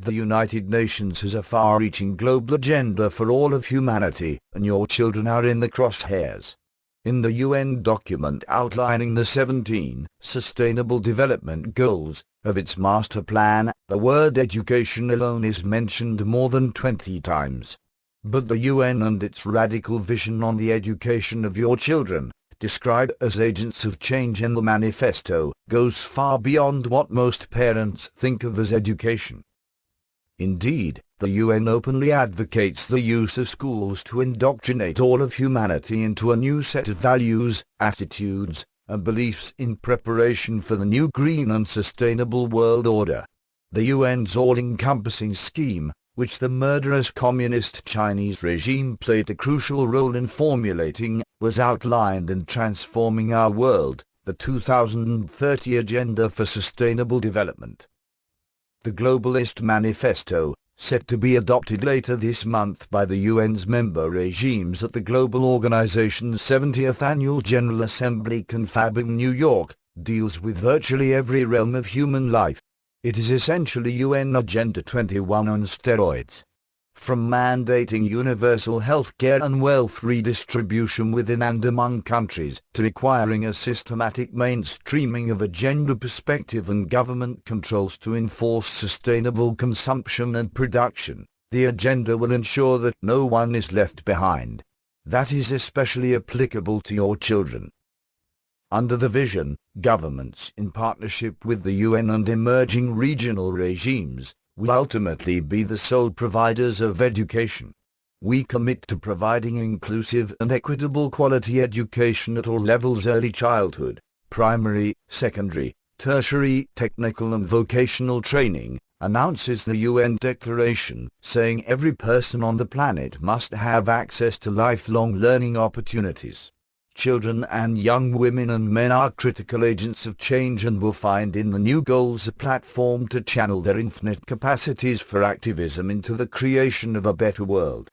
The United Nations has a far-reaching global agenda for all of humanity, and your children are in the crosshairs. In the UN document outlining the 17 Sustainable Development Goals of its master plan, the word education alone is mentioned more than 20 times. But the UN and its radical vision on the education of your children, described as agents of change in the manifesto, goes far beyond what most parents think of as education. Indeed, the UN openly advocates the use of schools to indoctrinate all of humanity into a new set of values, attitudes, and beliefs in preparation for the new green and sustainable world order. The UN's all-encompassing scheme, which the murderous communist Chinese regime played a crucial role in formulating, was outlined in Transforming Our World, the 2030 Agenda for Sustainable Development. The Globalist Manifesto, set to be adopted later this month by the UN's member regimes at the Global Organization's 70th Annual General Assembly confab in New York, deals with virtually every realm of human life. It is essentially UN Agenda 21 on steroids. From mandating universal health care and wealth redistribution within and among countries, to requiring a systematic mainstreaming of a gender perspective and government controls to enforce sustainable consumption and production, the agenda will ensure that no one is left behind. That is especially applicable to your children. Under the vision, governments in partnership with the UN and emerging regional regimes will ultimately be the sole providers of education. We commit to providing inclusive and equitable quality education at all levels: early childhood, primary, secondary, tertiary, technical and vocational training, announces the UN Declaration, saying every person on the planet must have access to lifelong learning opportunities. Children and young women and men are critical agents of change and will find in the new goals a platform to channel their infinite capacities for activism into the creation of a better world.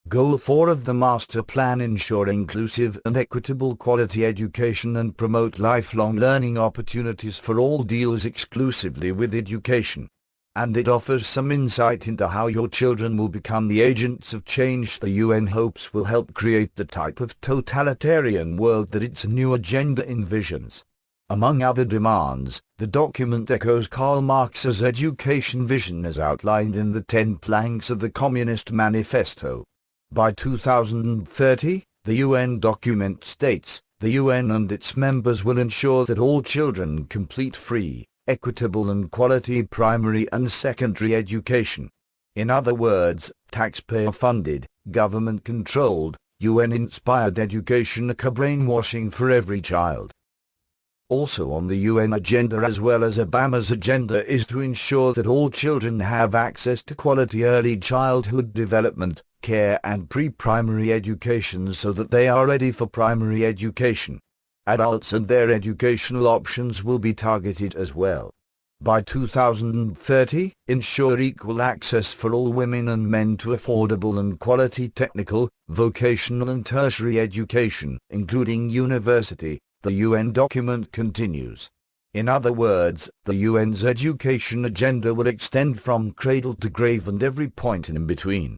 Goal 4 of the Master Plan: ensure inclusive and equitable quality education and promote lifelong learning opportunities for all, deals exclusively with education. And it offers some insight into how your children will become the agents of change the UN hopes will help create the type of totalitarian world that its new agenda envisions. Among other demands, the document echoes Karl Marx's education vision as outlined in the 10 planks of the Communist Manifesto. By 2030, the UN document states, the UN and its members will ensure that all children complete free, equitable and quality primary and secondary education. In other words, taxpayer-funded, government-controlled, UN-inspired education, a brainwashing for every child. Also on the UN agenda, as well as Obama's agenda, is to ensure that all children have access to quality early childhood development, care and pre-primary education so that they are ready for primary education. Adults and their educational options will be targeted as well. By 2030, ensure equal access for all women and men to affordable and quality technical, vocational and tertiary education, including university, the UN document continues. In other words, the UN's education agenda will extend from cradle to grave and every point in between.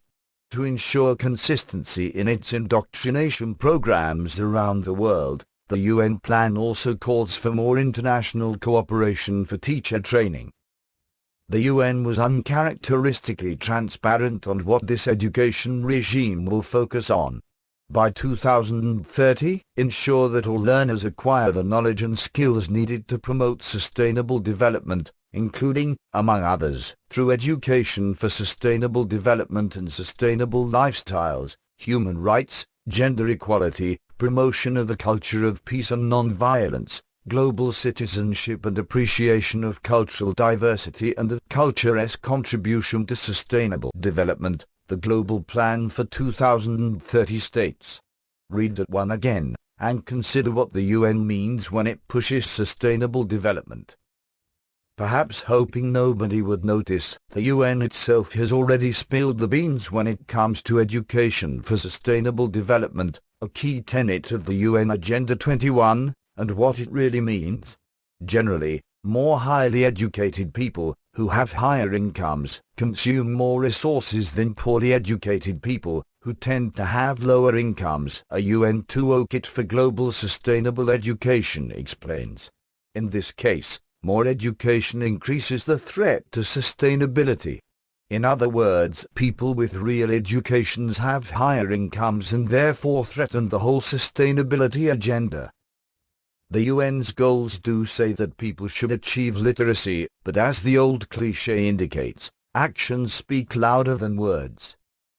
To ensure consistency in its indoctrination programs around the world, the UN plan also calls for more international cooperation for teacher training. The UN was uncharacteristically transparent on what this education regime will focus on. By 2030, ensure that all learners acquire the knowledge and skills needed to promote sustainable development, including, among others, through education for sustainable development and sustainable lifestyles, human rights, gender equality, promotion of a culture of peace and non-violence, global citizenship and appreciation of cultural diversity and of culture's contribution to sustainable development, the Global Plan for 2030 states. Read that one again, and consider what the UN means when it pushes sustainable development. Perhaps hoping nobody would notice, the UN itself has already spilled the beans when it comes to education for sustainable development, a key tenet of the UN Agenda 21, and what it really means. Generally, more highly educated people, who have higher incomes, consume more resources than poorly educated people, who tend to have lower incomes, a UN toolkit for global sustainable education explains. In this case, more education increases the threat to sustainability. In other words, people with real educations have higher incomes and therefore threaten the whole sustainability agenda. The UN's goals do say that people should achieve literacy, but as the old cliché indicates, actions speak louder than words.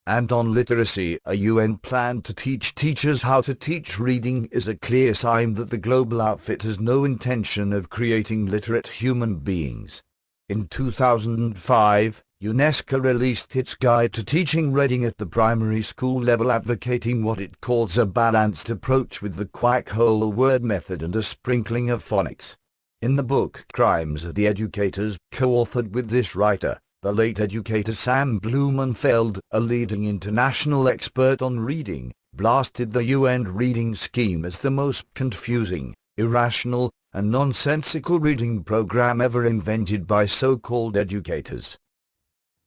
And on literacy, a UN plan to teach teachers how to teach reading is a clear sign that the global outfit has no intention of creating literate human beings. In 2005, UNESCO released its Guide to Teaching Reading at the Primary School Level, advocating what it calls a balanced approach with the quack whole word method and a sprinkling of phonics. In the book Crimes of the Educators, co-authored with this writer, the late educator Sam Blumenfeld, a leading international expert on reading, blasted the UN reading scheme as the most confusing, irrational, and nonsensical reading program ever invented by so-called educators.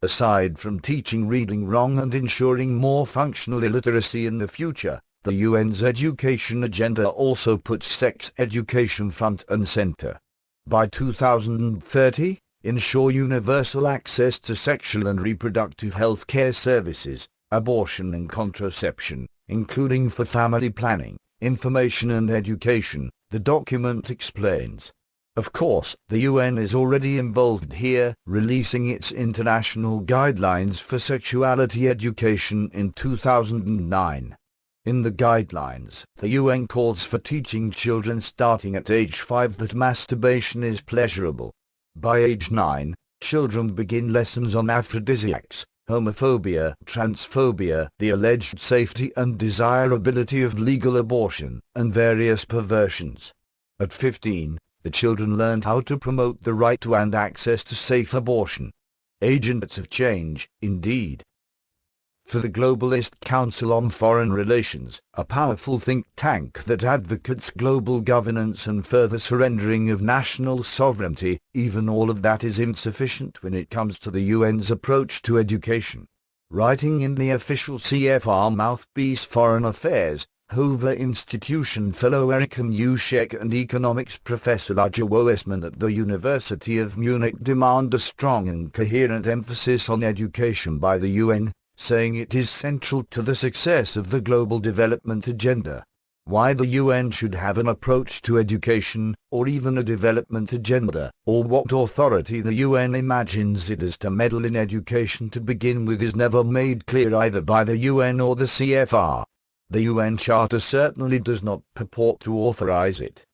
Aside from teaching reading wrong and ensuring more functional illiteracy in the future, the UN's education agenda also puts sex education front and center. By 2030, ensure universal access to sexual and reproductive health care services, abortion and contraception, including for family planning, information and education, the document explains. Of course, the UN is already involved here, releasing its international guidelines for sexuality education in 2009. In the guidelines, the UN calls for teaching children starting at age 5 that masturbation is pleasurable. By age 9, children begin lessons on aphrodisiacs, homophobia, transphobia, the alleged safety and desirability of legal abortion, and various perversions. At 15, the children learned how to promote the right to and access to safe abortion. Agents of change, indeed. For the Globalist Council on Foreign Relations, a powerful think tank that advocates global governance and further surrendering of national sovereignty, even all of that is insufficient when it comes to the UN's approach to education. Writing in the official CFR mouthpiece Foreign Affairs, Hoover Institution fellow Eric Mushek and economics professor Roger Woesman at the University of Munich demand a strong and coherent emphasis on education by the UN, saying it is central to the success of the global development agenda. Why the UN should have an approach to education, or even a development agenda, or what authority the UN imagines it has to meddle in education to begin with is never made clear either by the UN or the CFR. The UN Charter certainly does not purport to authorize it.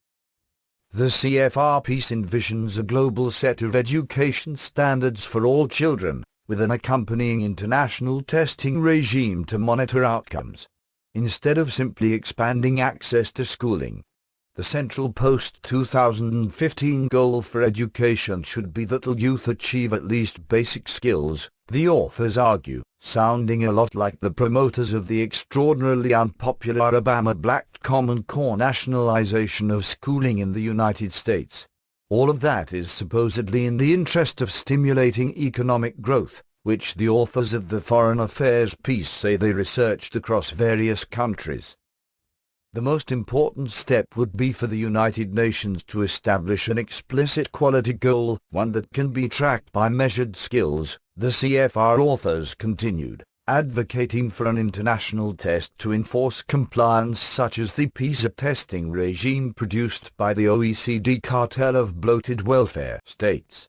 The CFR piece envisions a global set of education standards for all children, with an accompanying international testing regime to monitor outcomes. Instead of simply expanding access to schooling, the central post-2015 goal for education should be that the youth achieve at least basic skills, the authors argue, sounding a lot like the promoters of the extraordinarily unpopular Obama Black Common Core nationalization of schooling in the United States. All of that is supposedly in the interest of stimulating economic growth, which the authors of the Foreign Affairs piece say they researched across various countries. The most important step would be for the United Nations to establish an explicit quality goal, one that can be tracked by measured skills, the CFR authors continued, advocating for an international test to enforce compliance such as the PISA testing regime produced by the OECD cartel of bloated welfare states.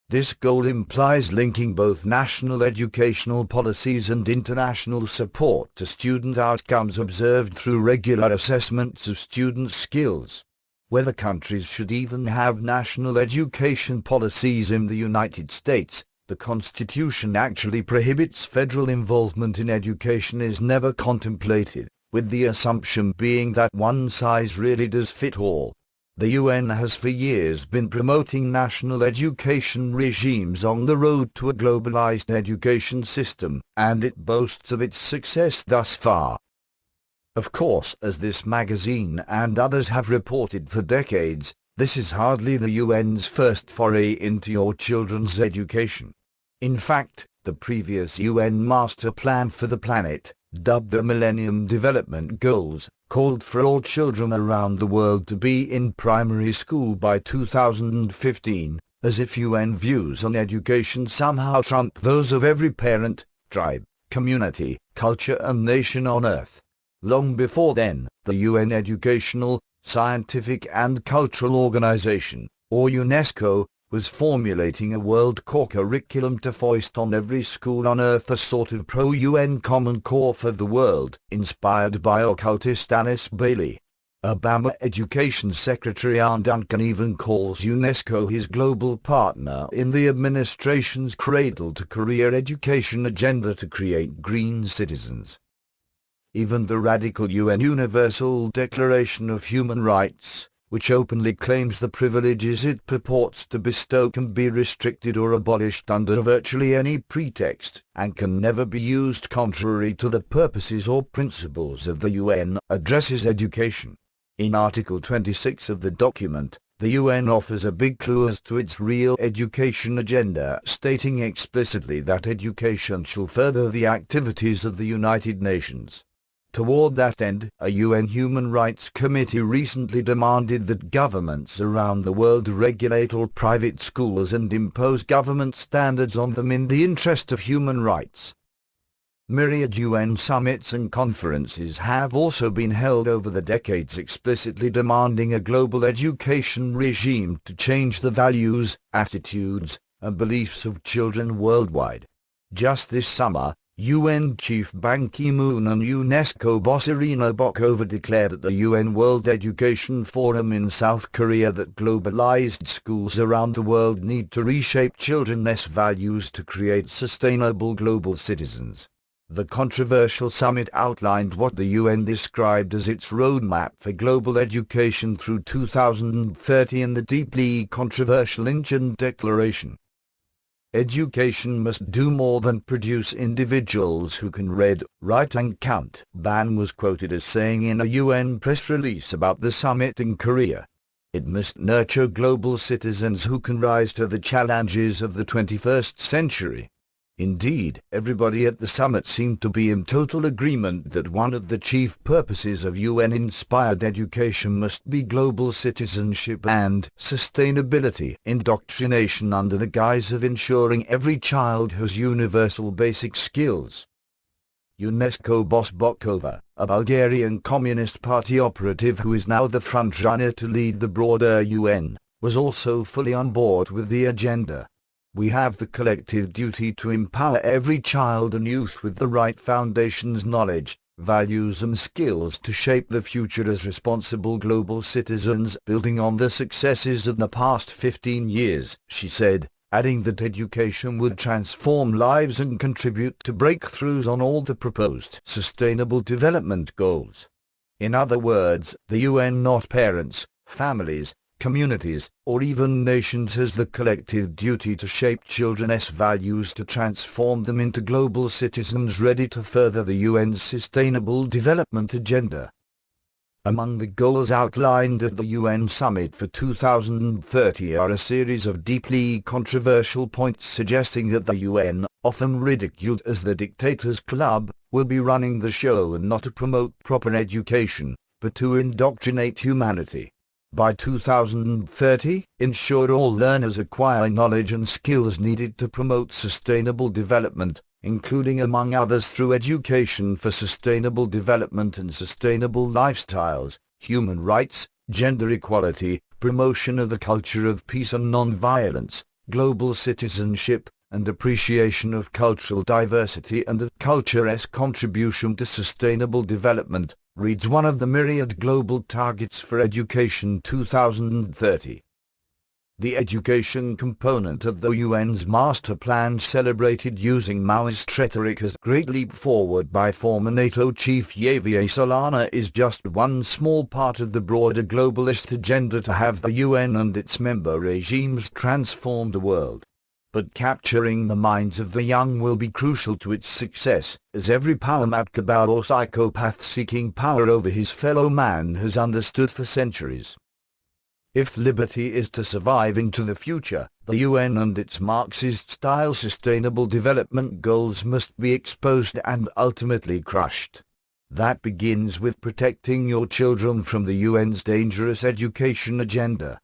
This goal implies linking both national educational policies and international support to student outcomes observed through regular assessments of students' skills. Whether countries should even have national education policies in the United States, the Constitution actually prohibits federal involvement in education is never contemplated, with the assumption being that one size really does fit all. The UN has for years been promoting national education regimes on the road to a globalized education system, and it boasts of its success thus far. Of course, as this magazine and others have reported for decades, This is hardly the UN's first foray into your children's education. In fact, the previous UN Master Plan for the Planet, dubbed the Millennium Development Goals, called for all children around the world to be in primary school by 2015, as if UN views on education somehow trump those of every parent, tribe, community, culture and nation on Earth. Long before then, the UN Educational, Scientific and Cultural Organization, or UNESCO, was formulating a world core curriculum to foist on every school on Earth a sort of pro-UN Common Core for the world, inspired by occultist Alice Bailey. Obama Education Secretary Ann Duncan even calls UNESCO his global partner in the administration's cradle-to-career education agenda to create green citizens. Even the radical UN Universal Declaration of Human Rights, which openly claims the privileges it purports to bestow can be restricted or abolished under virtually any pretext, and can never be used contrary to the purposes or principles of the UN, addresses education. In Article 26 of the document, the UN offers a big clue as to its real education agenda, stating explicitly that education shall further the activities of the United Nations. Toward that end, a UN Human Rights Committee recently demanded that governments around the world regulate all private schools and impose government standards on them in the interest of human rights. Myriad UN summits and conferences have also been held over the decades explicitly demanding a global education regime to change the values, attitudes, and beliefs of children worldwide. Just this summer, UN Chief Ban Ki-moon and UNESCO boss Irina Bokova declared at the UN World Education Forum in South Korea that globalized schools around the world need to reshape children's values to create sustainable global citizens. The controversial summit outlined what the UN described as its roadmap for global education through 2030 in the deeply controversial Incheon Declaration. Education must do more than produce individuals who can read, write and count, Ban was quoted as saying in a UN press release about the summit in Korea. It must nurture global citizens who can rise to the challenges of the 21st century. Indeed, everybody at the summit seemed to be in total agreement that one of the chief purposes of UN-inspired education must be global citizenship and sustainability indoctrination under the guise of ensuring every child has universal basic skills. UNESCO boss Bokova, a Bulgarian Communist Party operative who is now the frontrunner to lead the broader UN, was also fully on board with the agenda. We have the collective duty to empower every child and youth with the right foundations, knowledge, values and skills to shape the future as responsible global citizens, building on the successes of the past 15 years, she said, adding that education would transform lives and contribute to breakthroughs on all the proposed Sustainable Development Goals. In other words, the UN, not parents, families, communities, or even nations, has the collective duty to shape children's values to transform them into global citizens ready to further the UN's Sustainable Development Agenda. Among the goals outlined at the UN Summit for 2030 are a series of deeply controversial points suggesting that the UN, often ridiculed as the dictator's club, will be running the show and not to promote proper education, but to indoctrinate humanity. By 2030, ensure all learners acquire knowledge and skills needed to promote sustainable development, including among others through education for sustainable development and sustainable lifestyles, human rights, gender equality, promotion of a culture of peace and non-violence, global citizenship, and appreciation of cultural diversity and of culture's contribution to sustainable development, reads one of the myriad global targets for education 2030. The education component of the UN's master plan, celebrated using Maoist rhetoric as a great leap forward by former NATO chief Javier Solana, is just one small part of the broader globalist agenda to have the UN and its member regimes transform the world. But capturing the minds of the young will be crucial to its success, as every power mad cabal or psychopath seeking power over his fellow man has understood for centuries. If liberty is to survive into the future, the UN and its Marxist-style sustainable development goals must be exposed and ultimately crushed. That begins with protecting your children from the UN's dangerous education agenda.